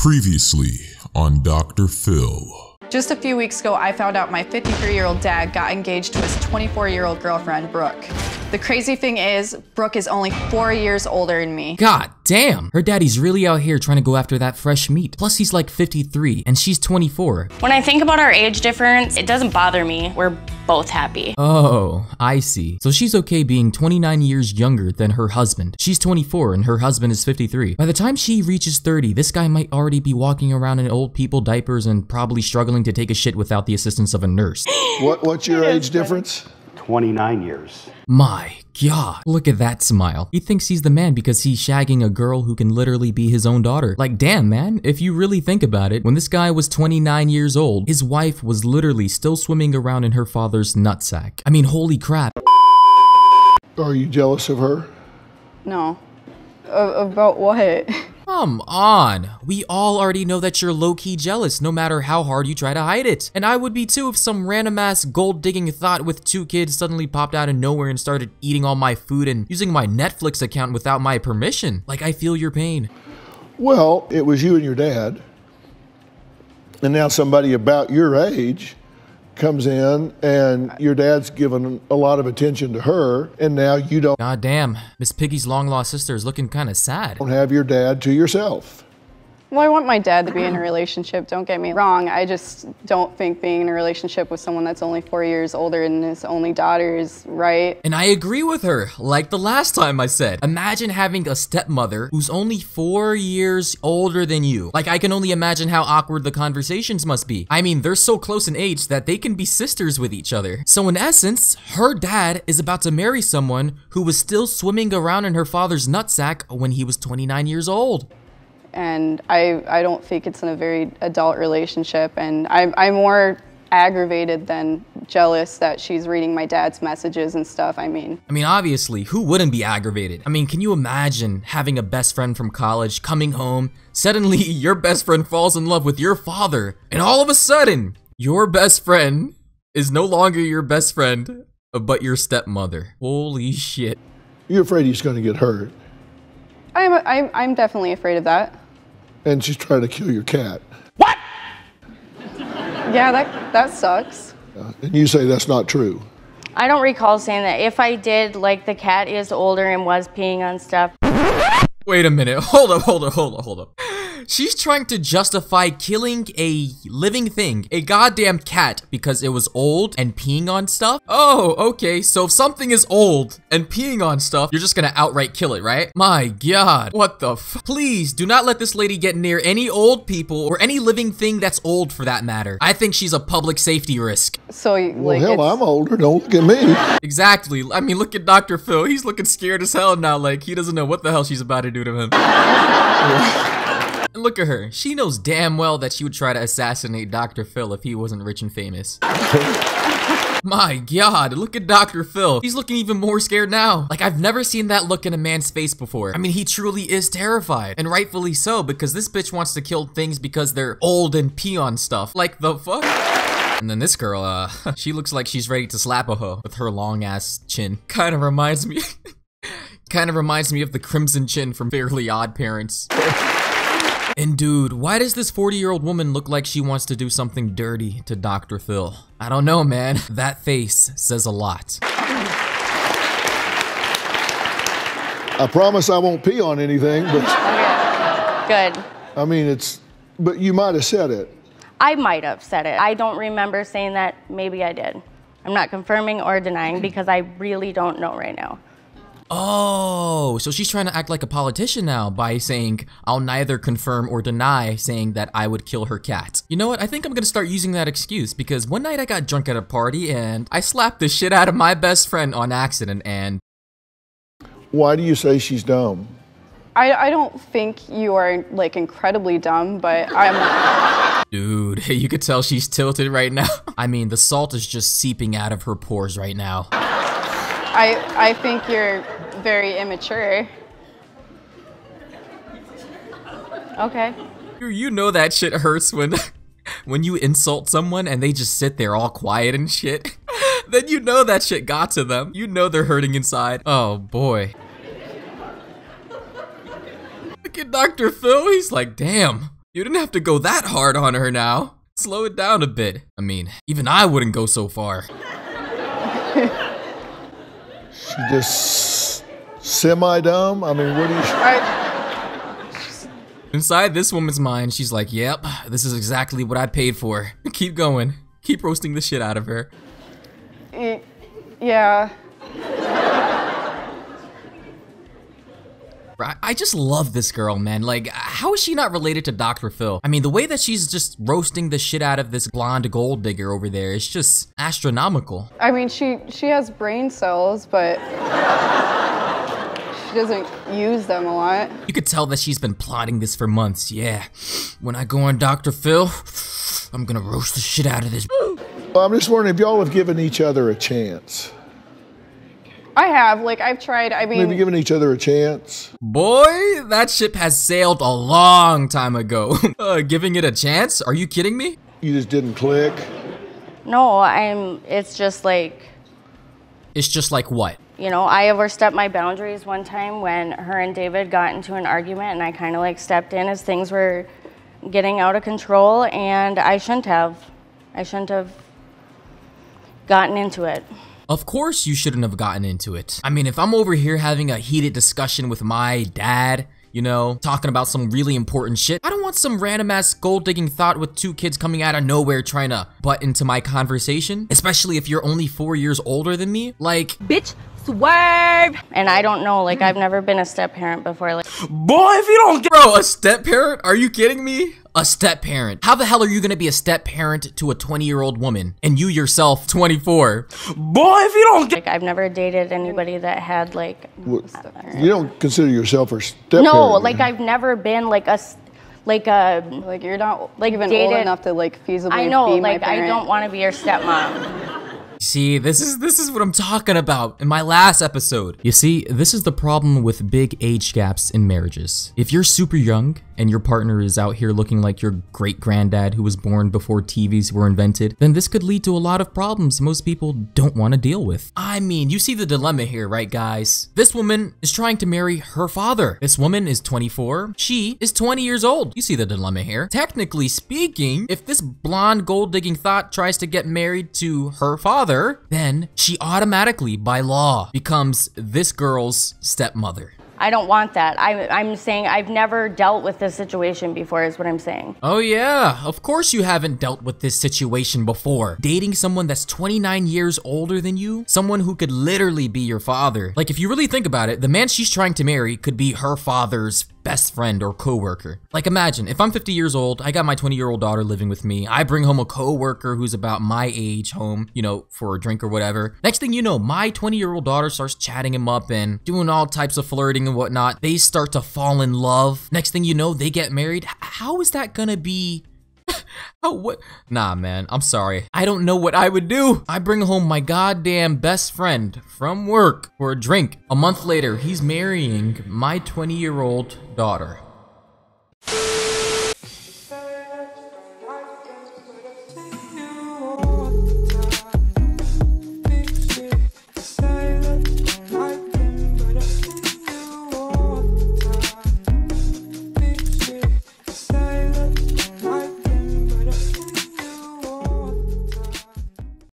Previously on Dr. Phil. Just a few weeks ago, I found out my 53-year-old dad got engaged to his 24-year-old girlfriend, Brooke. The crazy thing is, Brooke is only 4 years older than me. God damn! Her daddy's really out here trying to go after that fresh meat. Plus he's like 53 and she's 24. When I think about our age difference, it doesn't bother me. We're both happy. Oh, I see. So she's okay being 29 years younger than her husband. She's 24 and her husband is 53. By the time she reaches 30, this guy might already be walking around in old people diapers and probably struggling to take a shit without the assistance of a nurse. What's your age difference? 29 years. My God, look at that smile. He thinks he's the man because he's shagging a girl who can literally be his own daughter. Like, damn, man, if you really think about it, when this guy was 29 years old, his wife was literally still swimming around in her father's nutsack. I mean, holy crap. Are you jealous of her? No. About what? Come on. We all already know that you're low-key jealous no matter how hard you try to hide it. And I would be too if some random-ass gold-digging thought with 2 kids suddenly popped out of nowhere and started eating all my food and using my Netflix account without my permission. Like, I feel your pain. Well, it was you and your dad. And now somebody about your age comes in and your dad's given a lot of attention to her and now you don't God damn, Miss Piggy's long-lost sister is looking kind of sad. have your dad to yourself. Well, I want my dad to be in a relationship, don't get me wrong. I just don't think being in a relationship with someone that's only 4 years older than his only daughter is right. And I agree with her, like the last time I said. Imagine having a stepmother who's only 4 years older than you. Like, I can only imagine how awkward the conversations must be. I mean, they're so close in age that they can be sisters with each other. So in essence, her dad is about to marry someone who was still swimming around in her father's nutsack when he was 29 years old. And I don't think it's in a very adult relationship, and I'm more aggravated than jealous that she's reading my dad's messages and stuff. I mean, obviously, who wouldn't be aggravated? I mean, can you imagine having a best friend from college coming home, suddenly your best friend falls in love with your father, and all of a sudden, your best friend is no longer your best friend, but your stepmother. Holy shit. You're afraid he's going to get hurt. I'm definitely afraid of that. And she's trying to kill your cat. What? Yeah, that sucks. And you say that's not true. I don't recall saying that. If I did, like, the cat is older and was peeing on stuff. Wait a minute, hold up. She's trying to justify killing a living thing, a goddamn cat, because it was old and peeing on stuff? Oh, okay, so if something is old and peeing on stuff, you're just gonna outright kill it, right? My God, what the f- Please, do not let this lady get near any old people or any living thing that's old for that matter. I think she's a public safety risk. So, Well, hell, I'm older, don't look at me. Exactly, I mean, look at Dr. Phil. He's looking scared as hell now, like he doesn't know what the hell she's about to do to him. And look at her. She knows damn well that she would try to assassinate Dr. Phil if he wasn't rich and famous. My God, look at Dr. Phil. He's looking even more scared now. Like, I've never seen that look in a man's face before. I mean, he truly is terrified. And rightfully so, because this bitch wants to kill things because they're old and pee on stuff. Like, the fuck? And then this girl, she looks like she's ready to slap a hoe with her long ass chin. Kind of reminds me of the crimson chin from Fairly Odd Parents. And dude, why does this 40-year-old woman look like she wants to do something dirty to Dr. Phil? I don't know, man. That face says a lot. I promise I won't pee on anything, but Okay, good. I mean, but you might have said it. I might have said it. I don't remember saying that. Maybe I did. I'm not confirming or denying because I really don't know right now. Oh, so she's trying to act like a politician now by saying, I'll neither confirm or deny saying that I would kill her cat. You know what? I think I'm gonna start using that excuse because one night I got drunk at a party and I slapped the shit out of my best friend on accident and... Why do you say she's dumb? I don't think you are, like, incredibly dumb, but I'm... Dude, you could tell she's tilted right now. I mean, the salt is just seeping out of her pores right now. I think you're very immature. Okay. You know that shit hurts when you insult someone and they just sit there all quiet and shit. Then you know that shit got to them. You know they're hurting inside. Oh boy. Look at Dr. Phil, he's like, damn. You didn't have to go that hard on her now. Slow it down a bit. I mean, even I wouldn't go so far. She just semi-dumb? I mean, what do you... Inside this woman's mind, she's like, yep, this is exactly what I paid for. Keep going. Keep roasting the shit out of her. Yeah. I just love this girl, man. Like, how is she not related to Dr. Phil? I mean, the way that she's just roasting the shit out of this blonde gold digger over there is just astronomical. I mean, she has brain cells, but she doesn't use them a lot. You could tell that she's been plotting this for months. Yeah, when I go on Dr. Phil, I'm gonna roast the shit out of this. Well, I'm just wondering if y'all have given each other a chance. I have, like, I've tried, I mean... Have you given each other a chance? Boy, that ship has sailed a long time ago. Giving it a chance? Are you kidding me? You just didn't click? No, it's just like... It's just like what? You know, I overstepped my boundaries one time when her and David got into an argument, and I kind of like stepped in as things were getting out of control, and I shouldn't have gotten into it. Of course you shouldn't have gotten into it. I mean, if I'm over here having a heated discussion with my dad, you know, talking about some really important shit, I don't want some random ass gold digging thought with 2 kids coming out of nowhere trying to butt into my conversation, especially if you're only 4 years older than me. Like, bitch, swerve! And I don't know, like, I've never been a step parent before. Like, boy, if you don't get— Bro, a step parent? Are you kidding me? A step parent. How the hell are you gonna be a step parent to a 20-year-old woman and you yourself 24? Boy, if you don't get— like, I've never dated anybody that had like... You don't consider yourself a step No, parent, like, I've never been like Like, you're not, like, even old enough to, like, feasibly I know, be my like, parent. I don't want to be your stepmom. See, this is what I'm talking about in my last episode. You see, this is the problem with big age gaps in marriages. If you're super young and your partner is out here looking like your great-granddad who was born before TVs were invented, then this could lead to a lot of problems most people don't want to deal with. I mean, you see the dilemma here, right, guys? This woman is trying to marry her father. This woman is 24. She is 20 years old. You see the dilemma here. Technically speaking, if this blonde gold-digging thought tries to get married to her father, then she automatically, by law, becomes this girl's stepmother. I don't want that. I'm saying I've never dealt with this situation before is what I'm saying. Oh yeah, of course you haven't dealt with this situation before. Dating someone that's 29 years older than you, someone who could literally be your father. Like, if you really think about it, the man she's trying to marry could be her father's best friend or coworker. Like, imagine if I'm 50 years old, I got my 20-year-old daughter living with me, I bring home a coworker who's about my age home, you know, for a drink or whatever. Next thing you know, my 20-year-old daughter starts chatting him up and doing all types of flirting and whatnot. They start to fall in love. Next thing you know, they get married. How is that gonna be? What? Nah, man, I'm sorry. I don't know what I would do. I bring home my goddamn best friend from work for a drink. A month later, he's marrying my 20-year-old daughter.